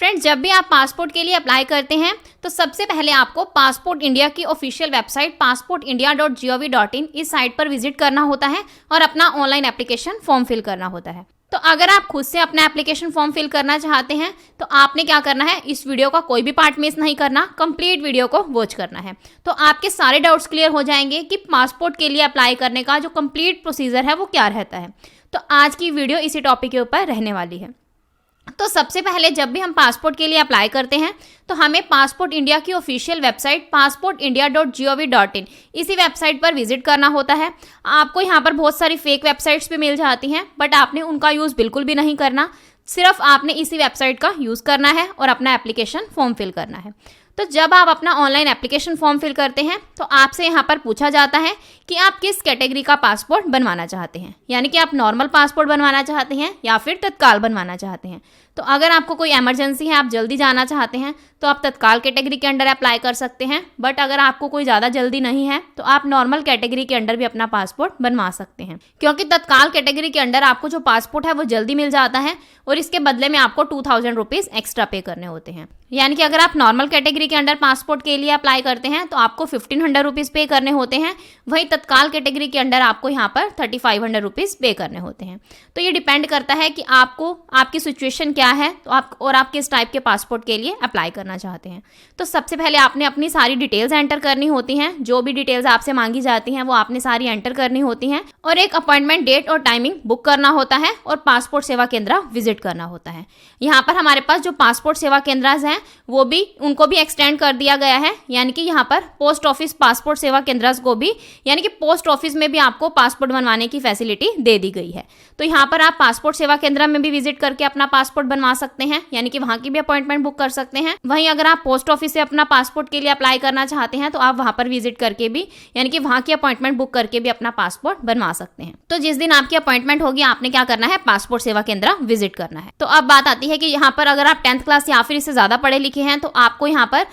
Friends, जब भी आप पासपोर्ट के लिए अप्लाई करते हैं तो सबसे पहले आपको पासपोर्ट इंडिया की ऑफिशियल वेबसाइट passportindia.gov.in इस साइट पर विजिट करना होता है और अपना ऑनलाइन एप्लीकेशन फॉर्म फिल करना होता है। तो अगर आप खुद से अपना एप्लीकेशन फॉर्म फिल करना चाहते हैं तो आपने क्या करना है, इस वीडियो का कोई भी पार्ट मिस नहीं करना, कंप्लीट वीडियो को वॉच करना है। तो आपके सारे डाउट्स क्लियर हो जाएंगे कि पासपोर्ट के लिए अप्लाई करने का जो कंप्लीट प्रोसीजर है वो क्या रहता है। तो आज की वीडियो इसी टॉपिक के ऊपर रहने वाली है। तो सबसे पहले जब भी हम पासपोर्ट के लिए अप्लाई करते हैं तो हमें पासपोर्ट इंडिया की ऑफिशियल वेबसाइट passportindia.gov.in इसी वेबसाइट पर विजिट करना होता है। आपको यहाँ पर बहुत सारी फेक वेबसाइट्स भी मिल जाती हैं, बट आपने उनका यूज़ बिल्कुल भी नहीं करना, सिर्फ आपने इसी वेबसाइट का यूज़ करना है और अपना एप्लीकेशन फॉर्म फिल करना है। तो जब आप अपना ऑनलाइन एप्लीकेशन फॉर्म फिल करते हैं तो आपसे यहाँ पर पूछा जाता है कि आप किस कैटेगरी का पासपोर्ट बनवाना चाहते हैं, यानी कि आप नॉर्मल पासपोर्ट बनवाना चाहते हैं या फिर तत्काल बनवाना चाहते हैं। तो अगर आपको कोई इमरजेंसी है, आप जल्दी जाना चाहते हैं तो आप तत्काल कैटेगरी के अंडर अप्लाई कर सकते हैं, बट अगर आपको कोई ज़्यादा जल्दी नहीं है तो आप नॉर्मल कैटेगरी के अंडर भी अपना पासपोर्ट बनवा सकते हैं, क्योंकि तत्काल कैटेगरी के अंडर आपको जो पासपोर्ट है वो जल्दी मिल जाता है और इसके बदले में आपको 2000 रुपीज़ एक्स्ट्रा पे करने होते हैं। यानी कि अगर आप नॉर्मल कैटेगरी के अंडर पासपोर्ट के लिए अप्लाई करते हैं तो आपको 1500 रुपीज़ पे करने होते हैं, वहीं तत्काल कैटेगरी के अंडर आपको यहाँ पर 3500 रुपीज़ पे करने होते हैं। तो ये डिपेंड करता है कि आपको आपकी सिचुएशन क्या है तो आप किस टाइप के पासपोर्ट के लिए अप्लाई करना चाहते हैं। तो सबसे पहले आपने अपनी सारी डिटेल्स एंटर करनी होती हैं, जो भी डिटेल्स आपसे मांगी जाती हैं वो आपने सारी एंटर करनी होती हैं और एक अपॉइंटमेंट डेट और टाइमिंग बुक करना होता है और पासपोर्ट सेवा केंद्र विजिट करना होता है। यहाँ पर हमारे पास जो पासपोर्ट सेवा केंद्र हैं वो भी उनको भी एक्सटेंड कर दिया गया है, यानी कि यहाँ पर पोस्ट ऑफिस पासपोर्ट सेवा केंद्र को भी, यानी कि पोस्ट ऑफिस में भी आपको पासपोर्ट बनवाने की फैसिलिटी दे दी गई है। तो यहाँ पर आप पासपोर्ट सेवा केंद्र में भी विजिट करके अपना पासपोर्ट बनवा सकते हैं, यानी कि वहाँ की भी अपॉइंटमेंट बुक कर सकते हैं। वहीं अगर आप पोस्ट ऑफिस से अपना पासपोर्ट के लिए अप्लाई करना चाहते हैं तो आप वहाँ पर विजिट करके भी, यानी कि वहाँ की अपॉइंटमेंट बुक करके भी अपना पासपोर्ट बनवा सकते हैं। तो जिस दिन आपकी अपॉइंटमेंट होगी आपने क्या करना है, पासपोर्ट सेवा केंद्र विजिट करना है। तो अब बात आती है कि यहाँ पर अगर आप 10th क्लास या फिर इससे ज्यादा पढ़े लिखे हैं तो आपको यहाँ पर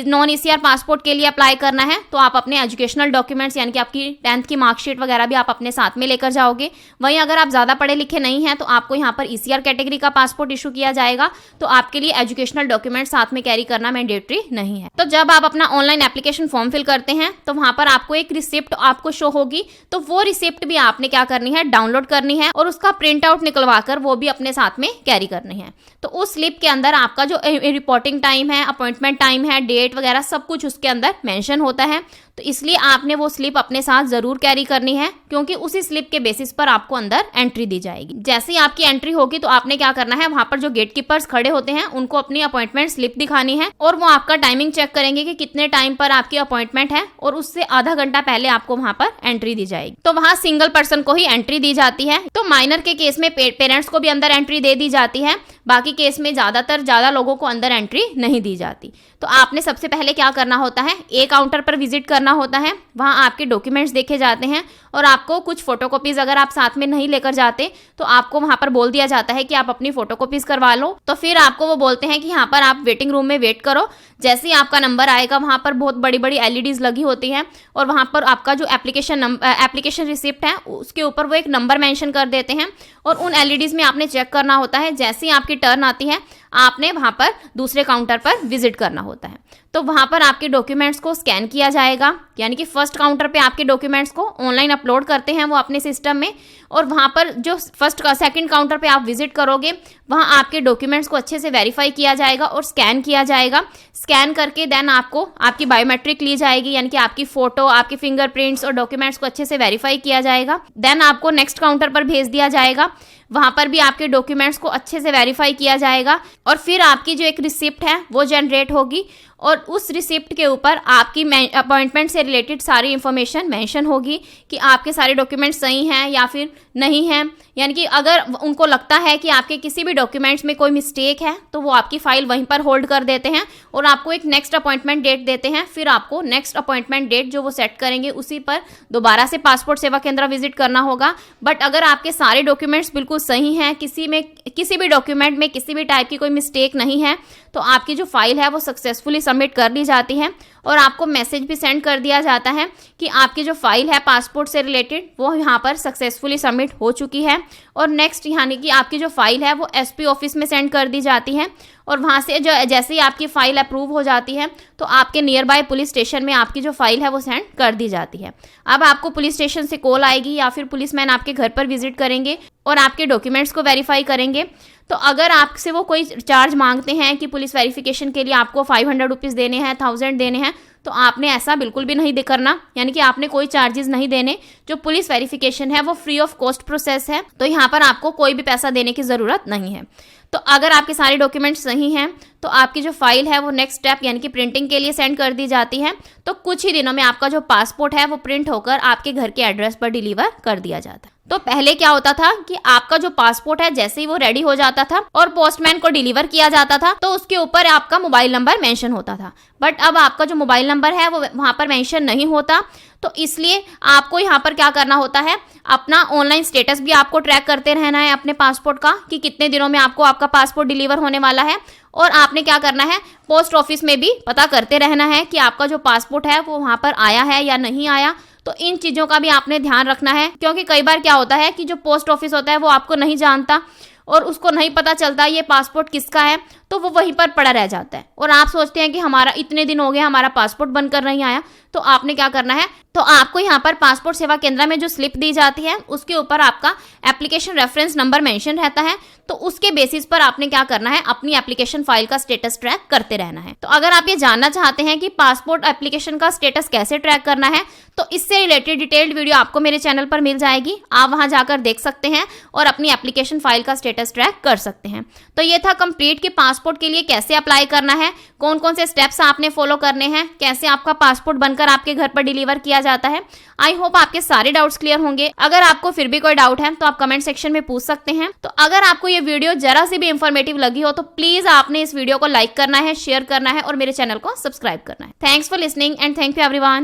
नॉन ECR पासपोर्ट के लिए अप्लाई करना है। तो आप अपने एजुकेशनल डॉक्यूमेंट्स, यानी कि आपकी 10th की मार्कशीट वगैरह भी आप अपने साथ में लेकर जाओगे। वहीं अगर आप ज़्यादा पढ़े लिखे नहीं हैं तो आपको यहाँ पर ECR कैटेगरी का पासपोर्ट इशू किया जाएगा, तो आपके लिए एजुकेशनल डॉक्यूमेंट साथ में कैरी करना मैंडेटरी नहीं है। तो जब आप अपना ऑनलाइन एप्लीकेशन फॉर्म फिल करते हैं तो वहाँ पर आपको एक रिसिप्ट आपको शो होगी, तो वो रिसिप्ट भी आपने क्या करनी है, डाउनलोड करनी है और उसका प्रिंट आउट निकलवा कर वो भी अपने साथ में कैरी करनी है। तो उस स्लिप के अंदर आपका जो रिपोर्टिंग टाइम है, अपॉइंटमेंट टाइम है, डेट वगैरह सब कुछ उसके अंदर मेंशन होता है। तो इसलिए आपने वो स्लिप अपने साथ जरूर कैरी करनी है, क्योंकि उसी स्लिप के बेसिस पर आपको अंदर एंट्री दी जाएगी। जैसे ही आपकी एंट्री होगी तो आपने क्या करना है, वहां पर जो गेट कीपर्स खड़े होते हैं उनको अपनी अपॉइंटमेंट स्लिप दिखानी है और वो आपका टाइमिंग चेक करेंगे कि कितने टाइम पर आपकी अपॉइंटमेंट है और उससे आधा घंटा पहले आपको वहां पर एंट्री दी जाएगी। तो वहां सिंगल पर्सन को ही एंट्री दी जाती है। तो माइनर के केस में पेरेंट्स को भी अंदर एंट्री दे दी जाती है, बाकी केस में ज्यादा लोगों को अंदर एंट्री नहीं दी जाती। तो आपने सबसे पहले क्या करना होता है, एक काउंटर पर विजिट करना होता है, वहाँ आपके डॉक्यूमेंट्स देखे जाते हैं और आपको कुछ फोटोकॉपीज अगर आप साथ में नहीं लेकर जाते तो आपको वहाँ पर बोल दिया जाता है कि आप अपनी फोटोकॉपीज करवा लो। तो फिर आपको वो बोलते हैं कि यहाँ पर आप वेटिंग रूम में वेट करो। जैसे ही आपका नंबर आएगा वहाँ पर बहुत बड़ी बड़ी LEDs लगी होती हैं और वहाँ पर आपका जो एप्लीकेशन रिसिप्ट है उसके ऊपर वो एक नंबर मेंशन कर देते हैं और उन LEDs में आपने चेक करना होता है। जैसे ही आपकी टर्न आती है आपने वहाँ पर दूसरे काउंटर पर विजिट करना होता है। तो वहाँ पर आपके डॉक्यूमेंट्स को स्कैन किया जाएगा, यानी कि फर्स्ट काउंटर पे आपके डॉक्यूमेंट्स को ऑनलाइन अपलोड करते हैं वो अपने सिस्टम में, और वहाँ पर जो सेकंड काउंटर पे आप विजिट करोगे वहाँ आपके डॉक्यूमेंट्स को अच्छे से वेरीफाई किया जाएगा और स्कैन किया जाएगा। स्कैन करके देन आपको आपकी बायोमेट्रिक ली जाएगी, यानी कि आपकी फोटो, आपके फिंगरप्रिंट्स और डॉक्यूमेंट्स को अच्छे से वेरीफाई किया जाएगा। देन आपको नेक्स्ट काउंटर पर भेज दिया जाएगा, वहाँ पर भी आपके डॉक्यूमेंट्स को अच्छे से वेरीफाई किया जाएगा और फिर आपकी जो एक रिसिप्ट है वो जनरेट होगी और उस रिसिप्ट के ऊपर आपकी अपॉइंटमेंट से रिलेटेड सारी इंफॉर्मेशन मेंशन होगी कि आपके सारे डॉक्यूमेंट्स सही हैं या फिर नहीं हैं। यानी कि अगर उनको लगता है कि आपके किसी भी डॉक्यूमेंट्स में कोई मिस्टेक है तो वो आपकी फाइल वहीं पर होल्ड कर देते हैं और आपको एक नेक्स्ट अपॉइंटमेंट डेट देते हैं। फिर आपको नेक्स्ट अपॉइंटमेंट डेट जो वो सेट करेंगे उसी पर दोबारा से पासपोर्ट सेवा केंद्र विजिट करना होगा। बट अगर आपके सारे डॉक्यूमेंट्स बिल्कुल सही हैं, किसी भी डॉक्यूमेंट में किसी भी टाइप की कोई मिस्टेक नहीं है, तो आपकी जो फाइल है वो सक्सेसफुली सबमिट कर ली जाती है और आपको मैसेज भी सेंड कर दिया जाता है कि आपकी जो फाइल है पासपोर्ट से रिलेटेड वो यहाँ पर सक्सेसफुली सबमिट हो चुकी है। और नेक्स्ट यानी कि आपकी जो फाइल है वो एसपी ऑफिस में सेंड कर दी जाती है और वहाँ से जो जैसे ही आपकी फाइल अप्रूव हो जाती है तो आपके नियर बाय पुलिस स्टेशन में आपकी जो फाइल है वो सेंड कर दी जाती है। अब आपको पुलिस स्टेशन से कॉल आएगी या फिर पुलिसमैन आपके घर पर विजिट करेंगे और आपके डॉक्यूमेंट्स को वेरीफाई करेंगे। तो अगर आपसे वो कोई चार्ज मांगते हैं कि पुलिस वेरिफिकेशन के लिए आपको 500 रुपीज़ देने हैं, 1000 देने हैं, तो आपने ऐसा बिल्कुल भी नहीं करना, यानी कि आपने कोई चार्जेस नहीं देने। जो पुलिस वेरिफिकेशन है वो फ्री ऑफ कॉस्ट प्रोसेस है, तो यहाँ पर आपको कोई भी पैसा देने की ज़रूरत नहीं है। तो अगर आपके सारे डॉक्यूमेंट्स सही हैं तो आपकी जो फाइल है वो नेक्स्ट स्टेप यानी कि प्रिंटिंग के लिए सेंड कर दी जाती है। तो कुछ ही दिनों में आपका जो पासपोर्ट है वो प्रिंट होकर आपके घर के एड्रेस पर डिलीवर कर दिया जाता है। तो पहले क्या होता था कि आपका जो पासपोर्ट है जैसे ही वो रेडी हो जाता था और पोस्टमैन को डिलीवर किया जाता था तो उसके ऊपर आपका मोबाइल नंबर मेंशन होता था, बट अब आपका जो मोबाइल नंबर है वो वहां पर मेंशन नहीं होता। तो इसलिए आपको यहाँ पर क्या करना होता है, अपना ऑनलाइन स्टेटस भी आपको ट्रैक करते रहना है अपने पासपोर्ट का कि कितने दिनों में आपको आपका पासपोर्ट डिलीवर होने वाला है। और आपने क्या करना है, पोस्ट ऑफिस में भी पता करते रहना है कि आपका जो पासपोर्ट है वो वहाँ पर आया है या नहीं आया। तो इन चीज़ों का भी आपने ध्यान रखना है, क्योंकि कई बार क्या होता है कि जो पोस्ट ऑफिस होता है वो आपको नहीं जानता और उसको नहीं पता चलता ये पासपोर्ट किसका है, तो वो वहीं पर पड़ा रह जाता है और आप सोचते हैं कि हमारा इतने दिन हो गए हमारा पासपोर्ट बनकर नहीं आया। तो आपने क्या करना है, तो आपको यहाँ पर पासपोर्ट सेवा केंद्र में जो स्लिप दी जाती है उसके ऊपर आपका एप्लीकेशन रेफरेंस नंबर मेंशन रहता है। तो उसके बेसिस पर आपने क्या करना है, अपनी एप्लीकेशन फाइल का स्टेटस ट्रैक करते रहना है। तो अगर आप ये जानना चाहते हैं कि पासपोर्ट एप्लीकेशन का स्टेटस कैसे ट्रैक करना है तो इससे रिलेटेड डिटेल्ड वीडियो आपको मेरे चैनल पर मिल जाएगी, आप वहां जाकर देख सकते हैं और अपनी एप्लीकेशन फाइल का स्टेटस ट्रैक कर सकते हैं। तो ये था कंप्लीट कि पासपोर्ट के लिए कैसे अप्लाई करना है, कौन कौन से स्टेप्स आपने फॉलो करने हैं, कैसे आपका पासपोर्ट बनकर आपके घर पर डिलीवर किया जाता है। आई होप आपके सारे डाउट्स क्लियर होंगे। अगर आपको फिर भी कोई डाउट है तो आप कमेंट सेक्शन में पूछ सकते हैं। तो अगर आपको ये वीडियो जरा सी भी इंफॉर्मेटिव लगी हो तो प्लीज आपने इस वीडियो को लाइक करना है, शेयर करना है और मेरे चैनल को सब्सक्राइब करना है। Thanks for listening and thank you everyone.